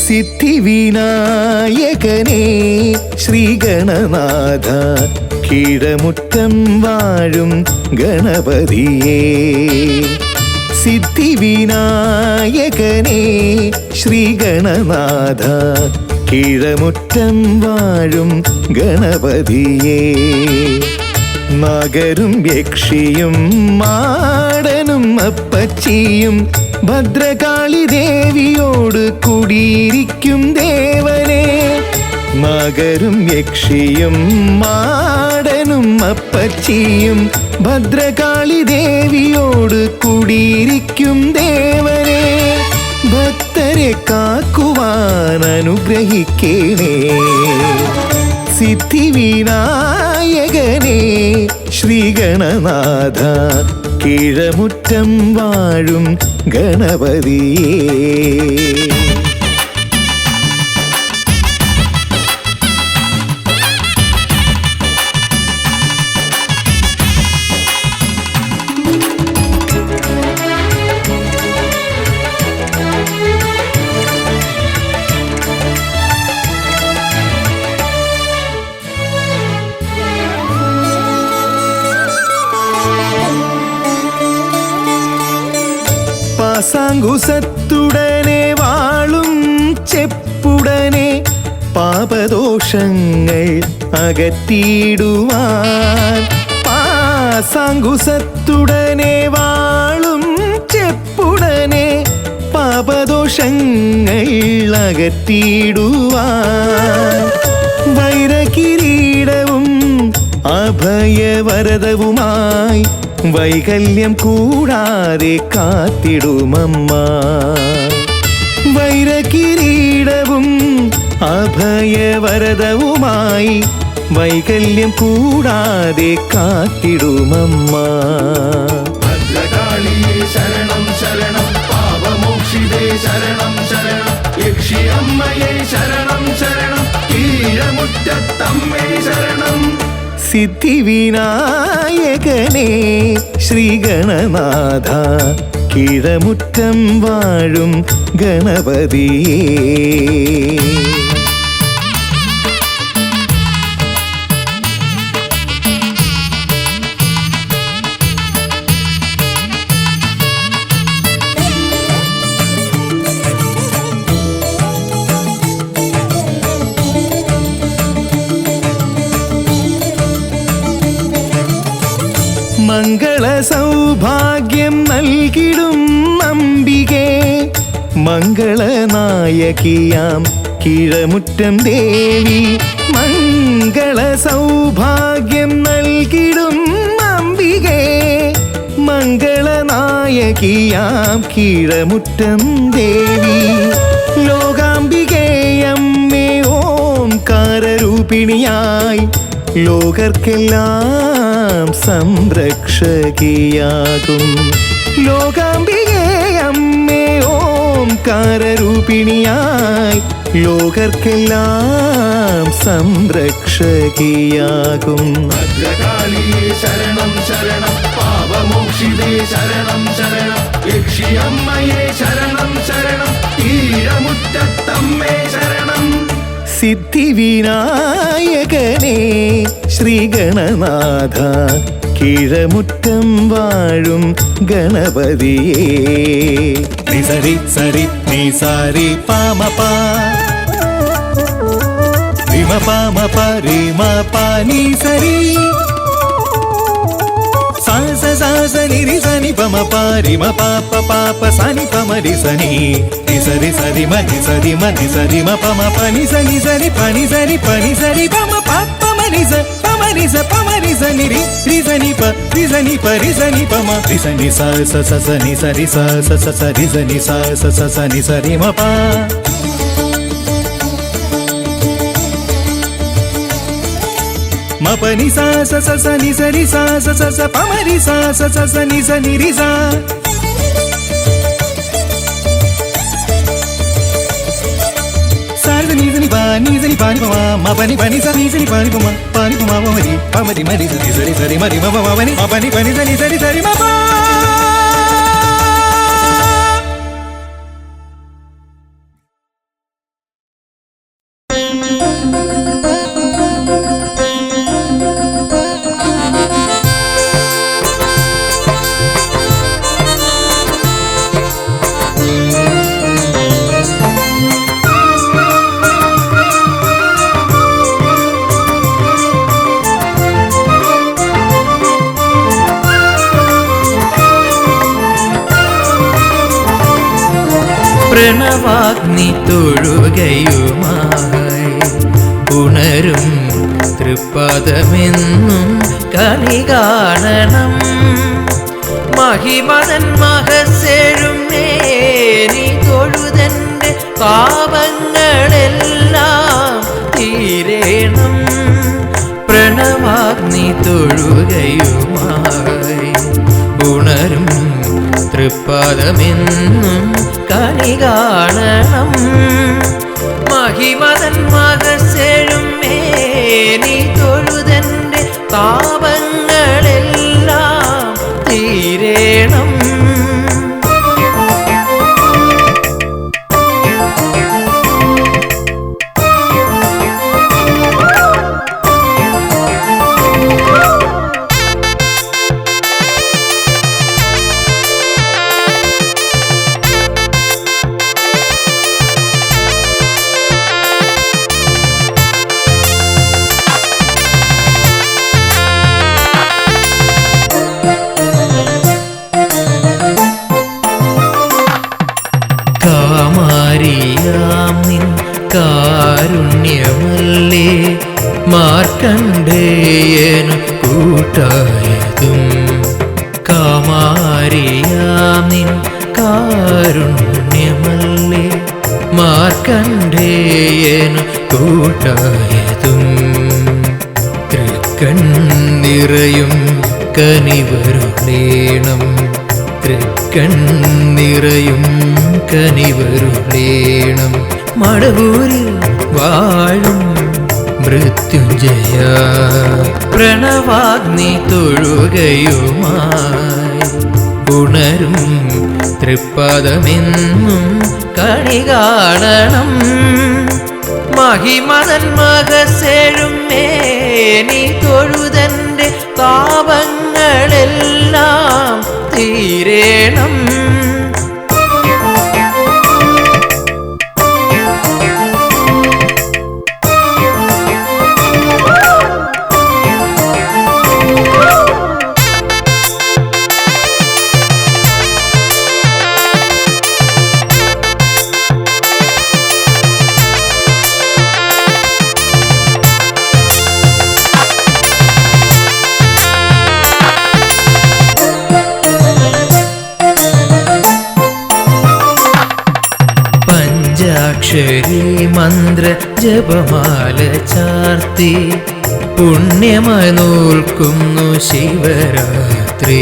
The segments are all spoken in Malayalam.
സിദ്ധിവിനായകനേ ശ്രീഗണനാഥ കീഴമുറ്റം വാഴും ഗണപതിയേ. സിദ്ധിവിനായകനേ ശ്രീഗണനാഥ കീഴമുറ്റം വാഴും ഗണപതിയേ. നാഗരും യക്ഷിയും മാടനും അപ്പച്ചിയും ഭദ്രകാളി ദേവിയോട് കുടിയിരിക്കും ദേവനെ. നാഗരും യക്ഷിയും മാടനും അപ്പച്ചിയും ഭദ്രകാളി ദേവിയോട് കുടിയിരിക്കും ദേവനെ. ഭക്തരെ കാക്കുവാൻ അനുഗ്രഹിക്കണേ. സിദ്ധിവിനായകനേ ശ്രീഗണനാഥ കീഴമുറ്റം വാഴും ഗണപതിയേ. പാസാങ്കുശത്തുടനെ വാളും ചെപ്പുടനെ പാപദോഷങ്ങൾ അകറ്റിയിടുവാൻ. പാസാങ്കുശത്തുടനെ വാളും ചെപ്പുടനെ പാപദോഷങ്ങൾ അകറ്റിയിടുവാൻ. വൈരകിരീടവും അഭയവരദവുമായി വൈകല്യം കൂടാതെ കാത്തിടുമമ്മ. വൈരകിരീടവും അഭയവരദവുമായി വൈകല്യം കൂടാതെ കാത്തിടുമമ്മ. ഭദ്രകാളിയേ ശരണം ശരണം പാപമോക്ഷിതേ ശരണം ശരണം യക്ഷിയമ്മയേ ശരണം ശരണം കീഴമുറ്റത്തമ്മേ ശരണം. സിദ്ധിവിനായകനേ ശ്രീഗണനാഥ കീഴമുറ്റം വാഴും ഗണപതിയേ. മംഗള സൗഭാഗ്യം നൽകിടും അംബികേ. മംഗളനായകിയാം കീഴമുറ്റം ദേവി. മംഗള സൗഭാഗ്യം നൽകിടും അംബികേ. മംഗളനായകിയാം കീഴമുറ്റം ദേവി. ലോകാംബികേ അമ്മേ ഓംകാരരൂപിണിയായി ലോകർക്കെല്ലാം സംരക്ഷകിയാകും. ലോകാംബികേ അമ്മേ ഓംകാരരൂപിണിയായി ലോകർക്കെല്ലാം സംരക്ഷകിയാകും. ഭദ്രകാളിയേ ശരണം ശരണം പാപമോക്ഷിതേ ശരണം ശരണം യക്ഷിയമ്മയേ ശരണം ശരണം കീഴമുറ്റത്തമ്മേ ശരണം. സിദ്ധിവിനായകനേ ശ്രീഗണനാഥ കീഴമുറ്റം വാഴും ഗണപതിയേ. നിസരി സരി നിസാരി പാമപ റിമ പാമപ റിമ പാനി സരി സാസ സാസ നിരി സനി പമ പാരിമ പാപ പാപ സനി പമ രിസനി നിസരി സരി മനി സരി മനി സരി മ പമ പനി സനി സരി പനി സരി പനി സരി പമ പാപ മനി സ പമ രിസ പമ രിസ നിരി രിസനി പ രിസനി പ രിസനി പമ രിസനി സ സ സ സനി സരി സ സ സ സ രിസനി സ സ സ സനി സരി മ പ. మపని సా స స స ని స రి సా స స స ప మ రి సా స స స ని స ని రి సా. సారి ని స ని ప ని స ని ప ని ప మ మ ప ని ప ని స ని స ని ప ని ప మ ప ని ప మ మ రి ప మ రి మ రి స ని స రి స రి మ రి మ మ మ ని మ ప ని ప ని స ని స రి స రి మ ప. പ്രണവാഗ്നി തൊഴുകയുമായി ഉണരും തൃപ്പദമെന്നും കണി കാണണം. മഹിമതൻ മഹസെഴും മേനി തൊഴുതന്റെ പാപങ്ങളെല്ലാം തീരേണം. പ്രണവാഗ്നി തൊഴുകയുമായി ഉണരും തൃപ്പദമെന്നും കണി കാണണം. മഹിമതൻ മഹസെഴും മേനി തൊഴുതന്റെ പാപങ്ങളെല്ലാം തീരേണം. കാമാരിയാം നിൻ കാരുണ്യമല്ലേ മാർക്കണ്ഡേയനു കൂട്ടായതും. കാമാരിയാം നിൻ കാരുണ്യമല്ലേ മാർക്കണ്ഡേയനു കൂട്ടായതും. തൃക്കണ്ണിറയും കനിവരുളേണം. തൃക്കണ്ണിറയും കനിവരുളേണം. മടവൂരിൽ വാഴും മൃത്യുഞ്ജയ പ്രണവാഗ്നി തൊഴുകയുമായി ഉണരും തൃപ്പദമെന്നും കണി കാണണം. മഹിമതൻ മഹസെഴും മേനി തൊഴുതന്റെ പാപങ്ങളെല്ലാം തീരേണം. പഞ്ചാക്ഷരി മന്ത്ര ജപമാല ചാർത്തി പുണ്യമനോൽക്കുന്നു ശിവരാത്രി.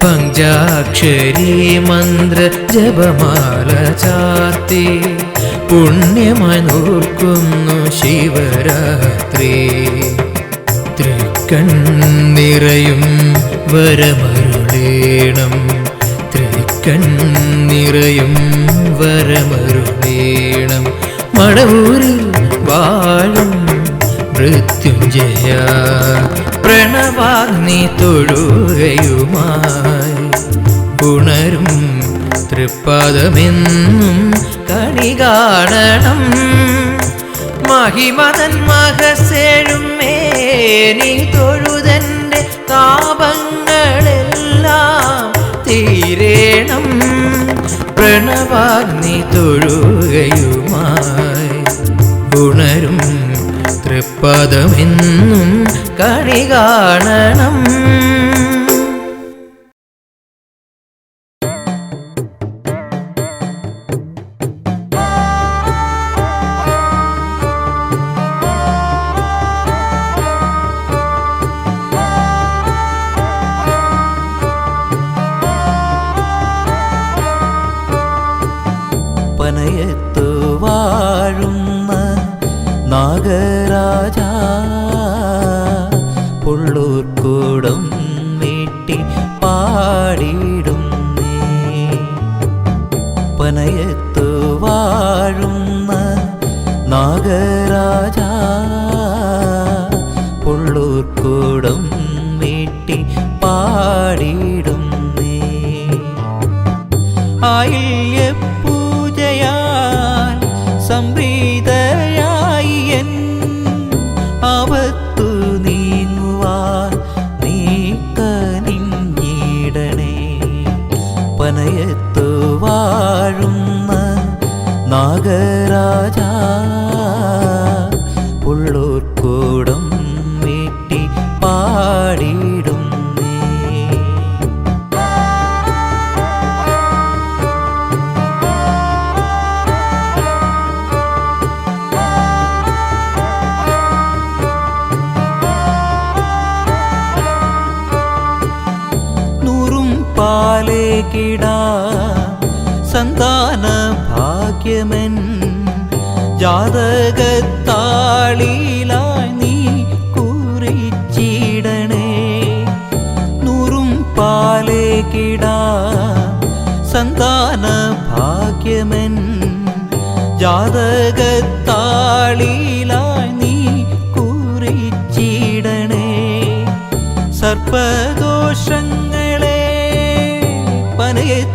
പഞ്ചാക്ഷരി മന്ത്ര ജപമാല ചാർത്തി പുണ്യമനോൽക്കുന്നു ശിവരാത്രി. തൃക്കണ്ണിറയും വരമരുളേണം. തൃക്കണ്ണിറയും വരമരുളേണം. മടവൂരിൽ വാഴും മൃത്യുഞ്ജയ പ്രണവാഗ്നി തൊഴുകയുമായി ഉണരും തൃപ്പദമെന്നും കണി കാണണം. മഹിമതൻ മഹസെഴും മേനി തൊഴുതന്റെ താപങ്ങളെല്ലാം തീരേണം. പ്രണവാഗ്നി തൊഴുകയുമായി ഉണരും തൃപ്പദമെന്നും കണി കാണണം. പനയത്തു വാഴുന്ന നാഗരാജ പുള്ളൂർക്കൂടം മീട്ടി പാടിയിടുന്നേ. പനയത്തു വാഴുന്ന നാഗരാജ പുള്ളൂർക്കൂടം മീട്ടി പാടിയിടുന്നേ. ആയില്യപ്പൂജയാൽ സംപ്രീതയായി എൻ അവത്തു നീങ്ങുവാൻ നീക്കനിഞ്ഞിടണേ. പനയത്തു വാഴുന്ന നാഗരാജ പുള്ളൂർക്കൂടം വീട്ടി പാടിയിടും പാലേക്കിടാ സന്താന ഭാഗ്യമെൻ ജാതകത്താളിലായി നീ കുറിച്ചിടണേ. നൂറും പാലേക്കിടാ സന്താന ഭാഗ്യമെൻ ജാതകത്താളിലായി നീ കുറിച്ചിടണേ. സർപ്പദോഷങ്ങളെ പനയെത്തുവാണിടും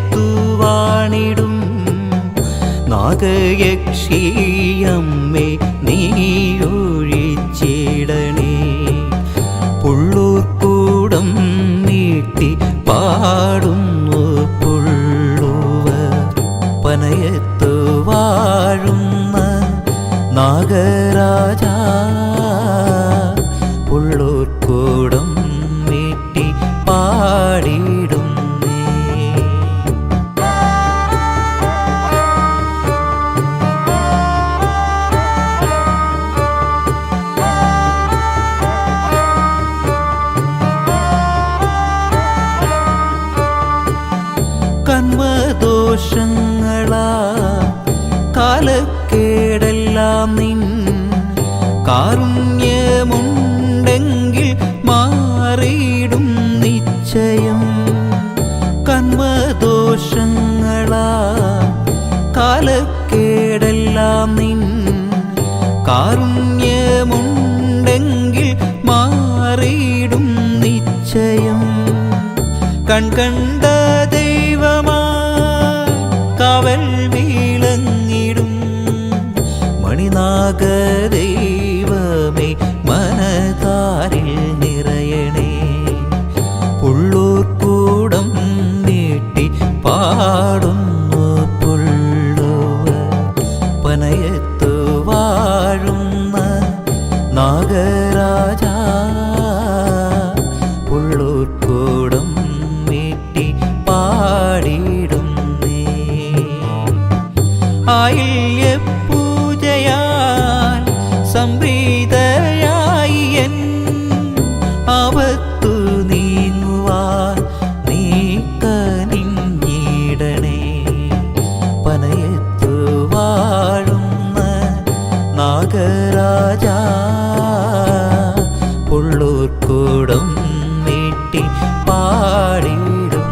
നാഗയക്ഷിയമ്മേ നീയൊഴിച്ചിടണേ. പുള്ളൂർക്കൂടം നീട്ടി പാടുന്നു പുള്ളുവർ പനയത്തു വാഴുന്ന നാഗരാജ പുള്ളൂർക്കൂടം നീട്ടി പാടിയിടും കർമ്മദോഷങ്ങളാ കാലക്കേടെല്ലാം നിൻ കാരുണ്യമുണ്ടെങ്കിൽ മാറിയിടും നിശ്ചയം. കർമ്മദോഷങ്ങളാ കാലക്കേടെല്ലാം നിൻ കാരുണ്യമുണ്ടെങ്കിൽ മാറിയിടും നിശ്ചയം. കൺകണ്ട ദൈവമാ കാവൽ വിളങ്ങിടും മണിനാഗദൈവമേ മനതാരിൽ നിറയണേ. പുള്ളൂർക്കൂടം നീട്ടി പാടുന്നു പുള്ളുവർ പനയത്തു വാഴുന്ന നാഗരാജ പുള്ളൂർക്കൂടം നീട്ടി പാടിയിടും ആയില്യപൂജയാൽ സംപ്രീതയായി എൻ ആപത്തു നീങ്ങുവാൻ നീ കനിഞ്ഞിടണേ. പനയത്തു വാഴുന്ന നാഗരാജ പുള്ളൂർക്കൂടം നീട്ടി പാടിയിടും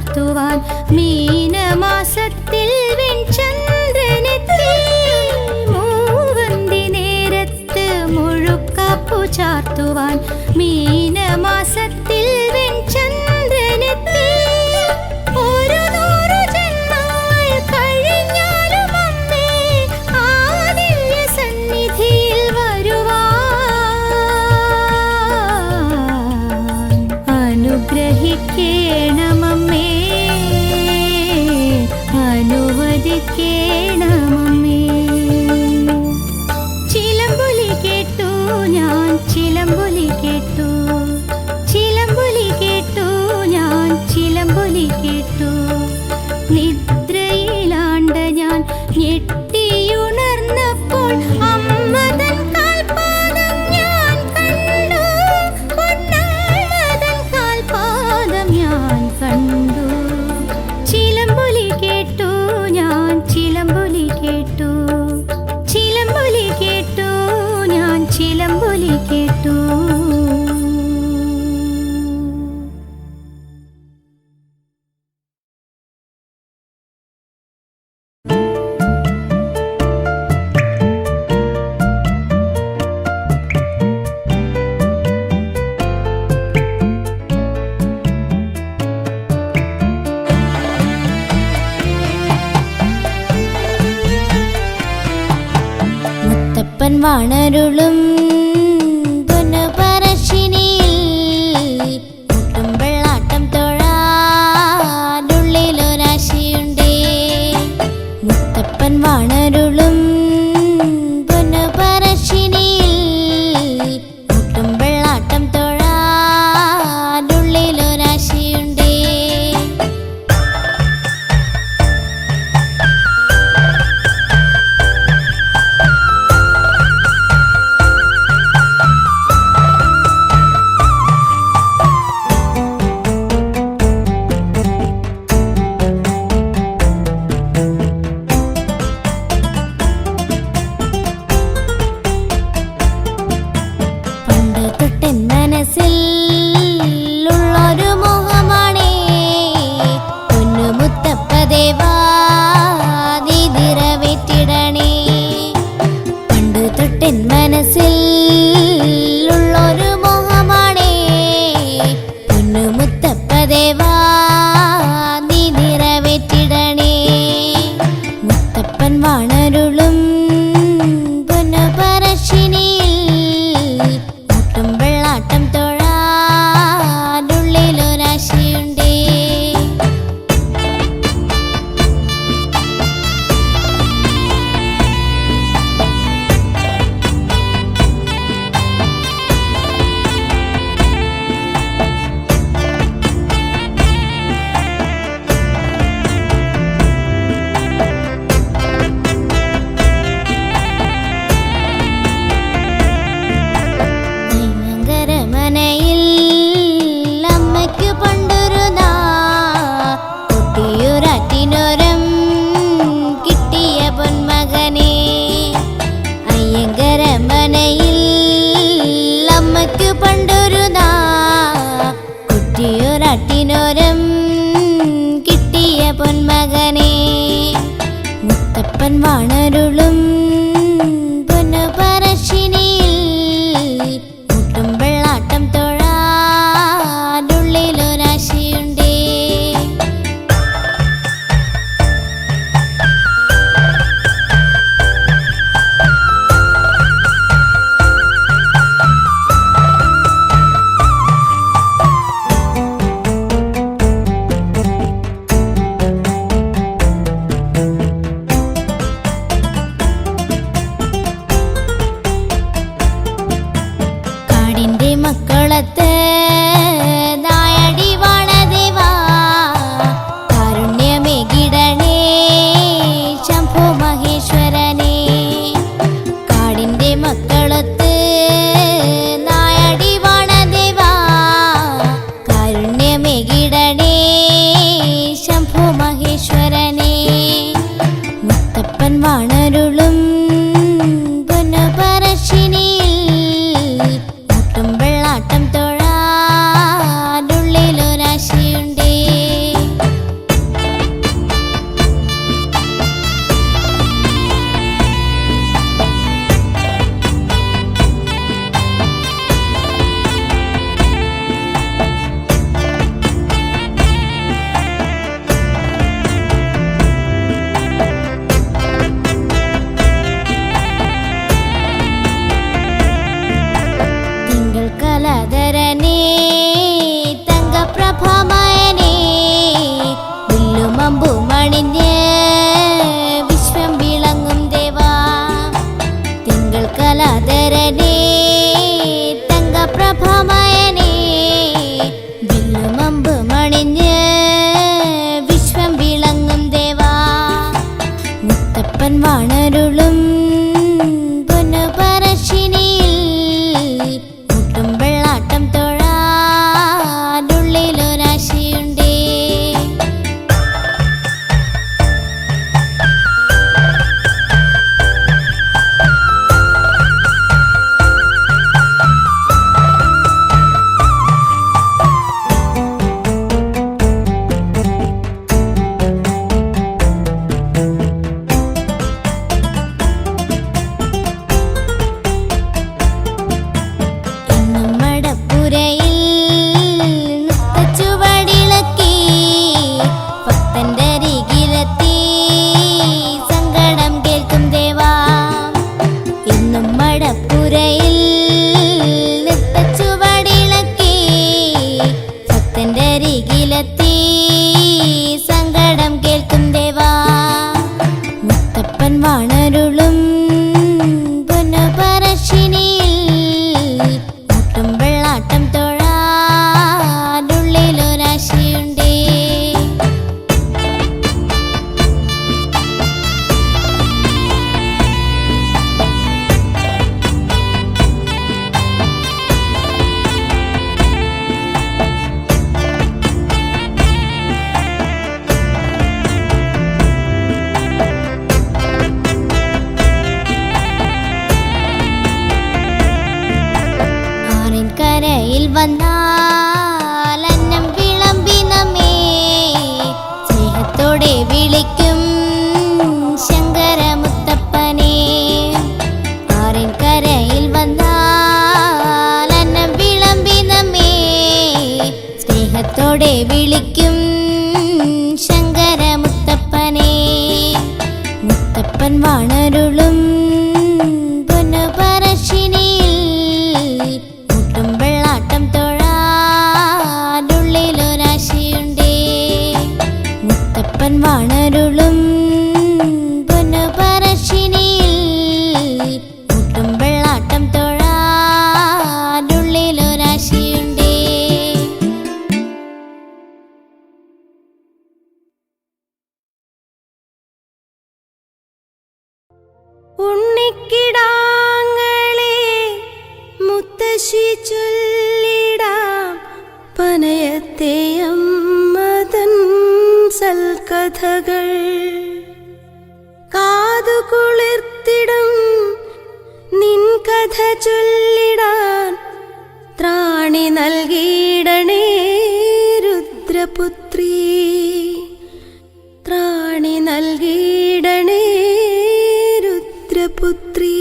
ചാർത്തുവാൻ മീനമാസത്തിൽ വെൺചന്ദ്രനെത്തി. മൂവന്തി നേരത്ത് മുഴുക്കാപ്പു ചാർത്തുവാൻ മീനമാസത്തിൽ വെൺചന്ദ്രനെത്തി. ഒരു 100 ജന്മങ്ങൾ കഴിഞ്ഞാലും അമ്മേ ആ ദിവ്യ സന്നിധിയിൽ വരുവാൻ അനുഗ്രഹിക്കേണമമ്മേ, അനുവദിക്കേണമമ്മേ. ചിലമ്പൊലി കേട്ടു ഞാൻ, ചിലമ്പൊലി കേട്ടു, ചിലമ്പൊലി കേട്ടു ഞാൻ, ചിലമ്പൊലി കേട്ടു. നിദ്രയിലാണ്ട ഞാൻ ഞെട്ടിയുണർന്നപ്പോൾ അമ്മ തൻ കാൽപാദം ഞാൻ കണ്ടു. പൊന്നമ്മ തൻ കാൽപാദം ഞാൻ കണ്ടു. ചിലമ്പൊലി കേട്ടു ഞാൻ, ചിലമ്പൊലി കേട്ടു, ചിലമ്പൊലി കേട്ടു ഞാൻ, ചിലമ്പൊലി കേട്ടു. മുത്തപ്പൻ വാണരുളും പൊന്നുപറശ്ശിനിയിൽ മുട്ടും വെള്ളാട്ടം തൊഴാനുള്ളിലൊരാശയുണ്ടേ. മുത്തപ്പൻ വാണരുളും പൊന്നുപറശ്ശിനിയിൽ മുട്ടും വെള്ളാട്ടം തൊഴാനുള്ളിലൊരാശയുണ്ടേ. വന്നാൽ അന്നം വിളമ്പി നമ്മെ സ്നേഹത്തോടെ വിളിക്കും ശങ്കരമുത്തപ്പനെ. ആറിൻകരയിൽ വന്നാൽ അന്നം വിളമ്പി നമ്മെ സ്നേഹത്തോടെ വിളിക്കും ശങ്കരമുത്തപ്പനെ. മുത്തപ്പൻ വാണരുളും പൊന്നുപറശ്ശിനിയിൽ മുട്ടും വെള്ളാട്ടം തൊഴാനുള്ളിലൊരാശയുണ്ടേ. മുത്തപ്പൻ വാണരുളും പൊന്നുപറശ്ശിനിയിൽ മുട്ടും വെള്ളാട്ടം തൊഴാനുള്ളിലൊരാശയുണ്ടേ. ഉണ്ണിക്കിടാങ്ങളെ മുത്തശ്ശി ചൊല്ലിടാം പനയത്തെയമ്മതൻ സൽക്കഥകൾ. കാതുകുളിർത്തിടും നിൻ കഥ ചൊല്ലിടാൻ ത്രാണി നൽകിയിടണേ രുദ്രപുത്രി. ത്രാണി നൽകിയിടണേ രുദ്രപുത്രി.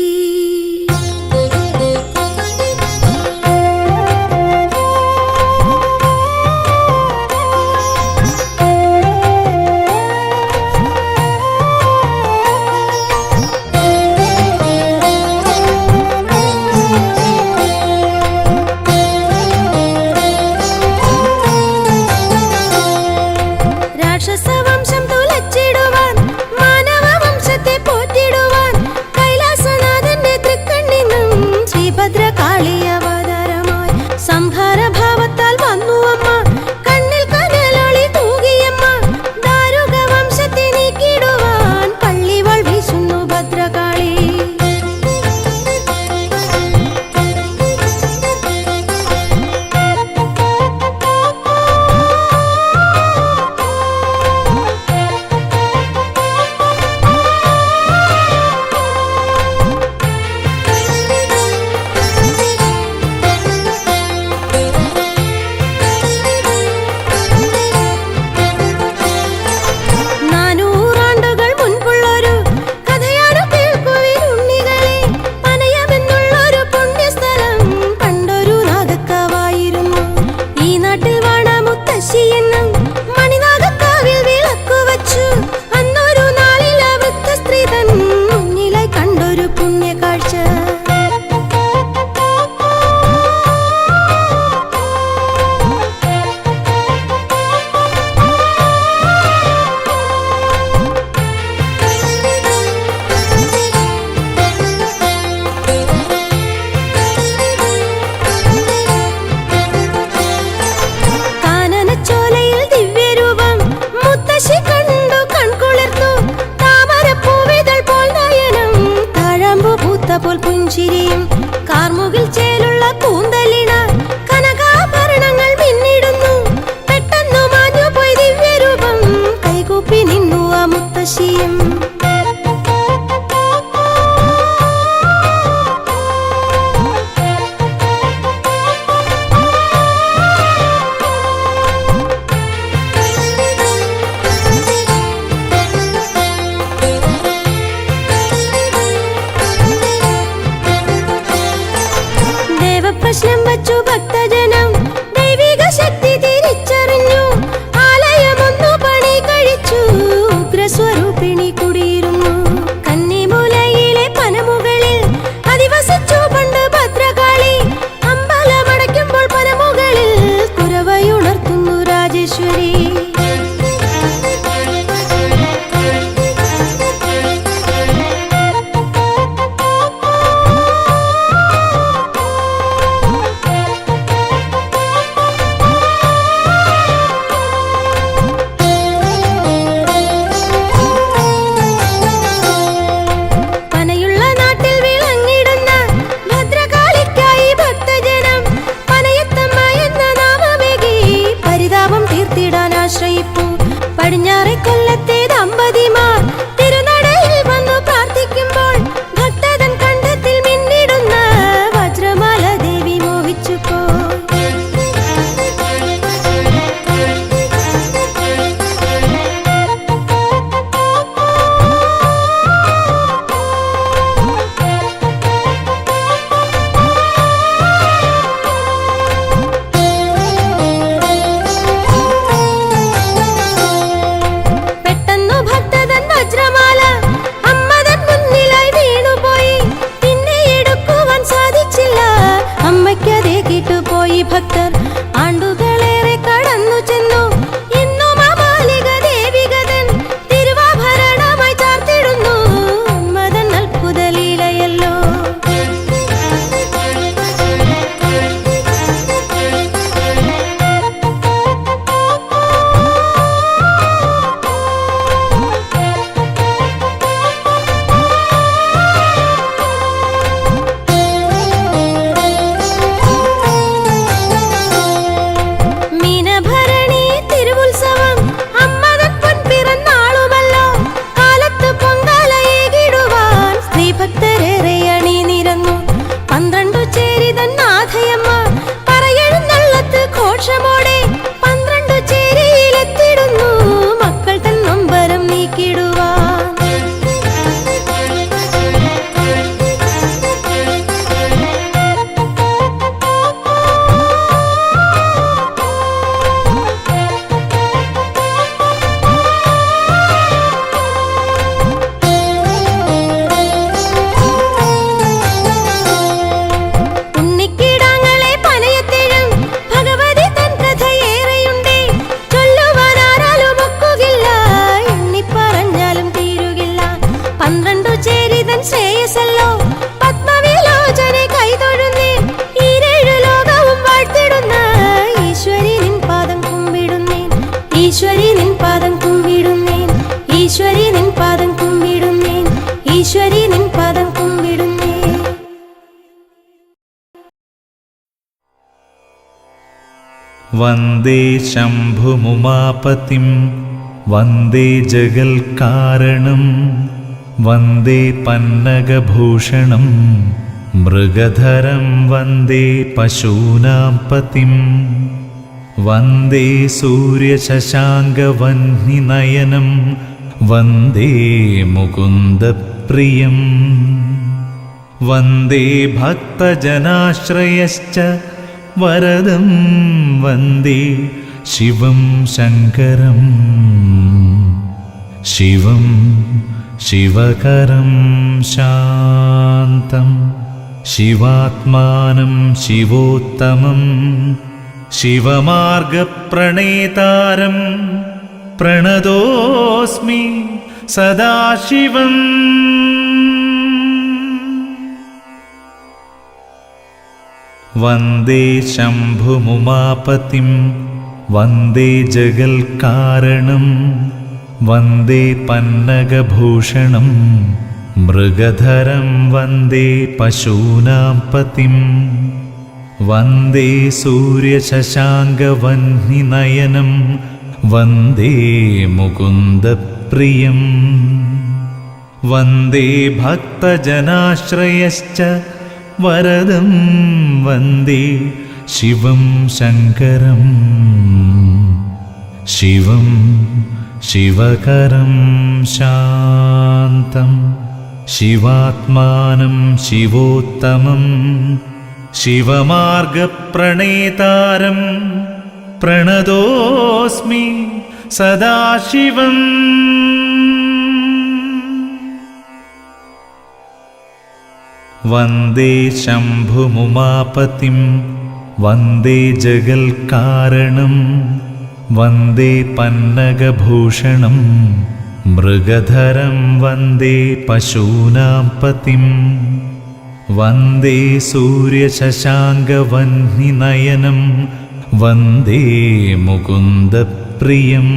രാക്ഷസവംശം തുലച്ചിടുവാൻ മാനവവംശത്തെ പോറ്റിടുവാൻ കൈലാസനാഥന്റെ തൃക്കണ്ണിനും ശ്രീഭദ്രകാളി അവതാരമായി സംഹാരഭാവത്താൽ വന്നു അമ്മ. കണ്ണിൽ കനലൊളി തൂകിയമ്മ. ദാരുക വംശത്തെ നീക്കിടുവാൻ പള്ളിവാൾ വീശുന്നു ഭദ്രകാളി. നാനൂറാണ്ടുകൾ മുൻപുള്ളൊരു കഥയാണ് കേൾക്കുവിൻ ഉണ്ണികളെ. പനയമെന്നുള്ളൊരു പുണ്യസ്ഥലം പണ്ടൊരു നാഗക്കാവായിരുന്നു. ഈ നാട്ടിൽ വാണ മുത്തശ്ശി എന്നും മണിനാഗക്കാവിൽ വിളക്കുവച്ചു. അന്നൊരു നാളിൽ ആ വൃദ്ധ സ്ത്രീ തൻ മുന്നിലായി കണ്ടൊരു പുണ്യകാഴ്ച. കാനനച്ചോലയിൽ ആണ്ടുകളേറെ കടന്നു ചെന്നു ഇന്നും ആ ബാലിക ദേവികതൻ തിരുവാഭരണമായി ചാർത്തിടുന്നു മതൻ അത്ഭുത ലീലയല്ലോ. മീനഭരണി തിരുവുത്സവം അമ്മതൻ പൊൻപിറന്നാളുമല്ലോ. കാലത്ത് പൊങ്കാലയേകിടുവാൻ സ്ത്രീഭക്തരേറെ അണിനിരന്നു. 12 ചേരിതൻ നാഥയമ്മ പറയെഴുന്നള്ളത്ത് ഘോഷമോടെ 12 ചേരിയിലെത്തിടുന്നു മക്കൾ തൻ നൊമ്പരം നീക്കിടുവാൻ. ഉണ്ണിക്കിടാങ്ങളെ പനയത്തിഴും ഭഗവതി തൻ കഥയേറെയുണ്ടേ. ചൊല്ലുവാൻ ആരാലും ഒക്കുകില്ല, എണ്ണിപ്പറഞ്ഞാലും തീരുകില്ല. 12 ചേരിതൻ ശ്രേയസല്ലോ പത്മവിലോചനെ കൈതൊഴുന്നേൻ. ഈരേഴു ലോകവും വാഴ്ത്തിടുന്ന ഈശ്വരി നിൻ പാദം കുമ്പിടുന്നേൻ. ഈശ്വരി നിൻ പാദം കുമ്പിടുന്നേൻ. ഈശ്വരി നിൻ പാദം കുമ്പിടുന്നേൻ. ഈശ്വരി നിൻ പാദം കുമ്പിടുന്നേൻ. വന്ദേ ശംഭുമുമാപതിം വന്ദേ ജഗൽകാരണം വന്ദേ പന്നഗഭൂഷണം മൃഗധരം വന്ദേ പശൂനാം പതിം വന്ദേ സൂര്യശശാങ്കവഹ്നിനയനം വന്ദേ മുകുന്ദപ്രിയം വന്ദേ ഭക്തജനാശ്രയശ്ച വരദം വന്ദേ ശിവം ശങ്കരം ശിവം ശിവകരം ശാന്തം ശിവാത്മാനം ശിവോത്തമം ശിവമാർഗപ്രണേതാരം പ്രണതോസ്മി സദാശിവം. വന്ദേ ശംഭുമുമാപതിം വന്ദേ ജഗൽകാരണം വന്ദേ പന്നഗഭൂഷണം മൃഗധരം വന്ദേ പശൂനാം പതിം വന്ദേ സൂര്യശശാങ്കവഹ്നിനയനം വന്ദേ മുകുന്ദപ്രിയം വന്ദേ ഭക്തജനാശ്രയശ്ച വരദം വന്ദേ ശിവം ശങ്കരം ശിവം ശിവകരം ശാന്തം ശിവാത്മാനം ശിവോത്തമം ശിവമാർഗപ്രണേതാരം പ്രണതോസ്മി സദാശിവം. വന്ദേ ശംഭുമുമാപതിം വന്ദേ ജഗൽകാരണം വന്ദേ പന്നഗഭൂഷണം മൃഗധരം വന്ദേ പശൂനാം പതിം വന്ദേ സൂര്യശശാങ്കവഹ്നിനയനം വന്ദേ മുകുന്ദപ്രിയം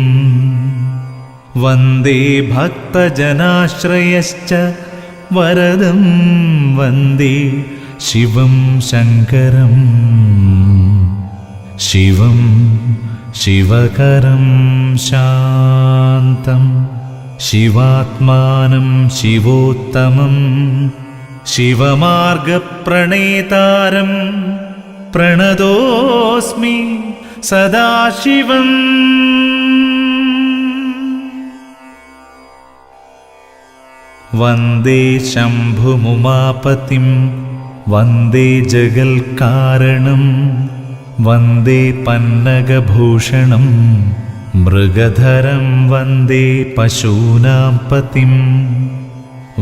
വന്ദേ ഭക്തജനാശ്രയശ്ച വരദം വന്ദേ ശിവം ശങ്കരം ശിവം ശിവകരം ശാന്തം ശിവാത്മാനം ശിവോത്തമം ശിവമാർഗപ്രണേതാരം പ്രണതോസ്മി സദാശിവം. വന്ദേ ശംഭുമുമാപതിം വന്ദേ ജഗൽകാരണം വന്ദേ പന്നഗഭൂഷണം മൃഗധരം വന്ദേ പശൂനാം പതിം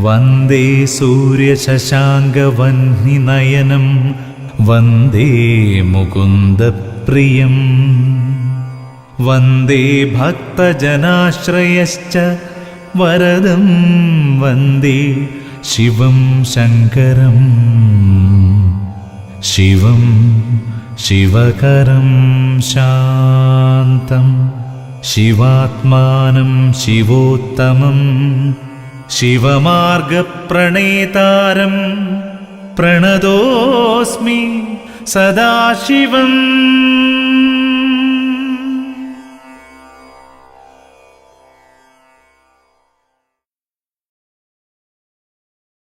വന്ദേ സൂര്യശശാങ്കവഹ്നിനയനം വന്ദേ മുകുന്ദപ്രിയം പ്രിയം വന്ദേ ഭക്തജനാശ്രയശ്ച വരദം വന്ദേ ശിവം ശങ്കരം ശിവം ശിവകരം ശാന്തം ശിവാത്മാനം ശിവോത്തമം ശിവമാർഗപ്രണേതാരം പ്രണതോസ്മി സദാശിവം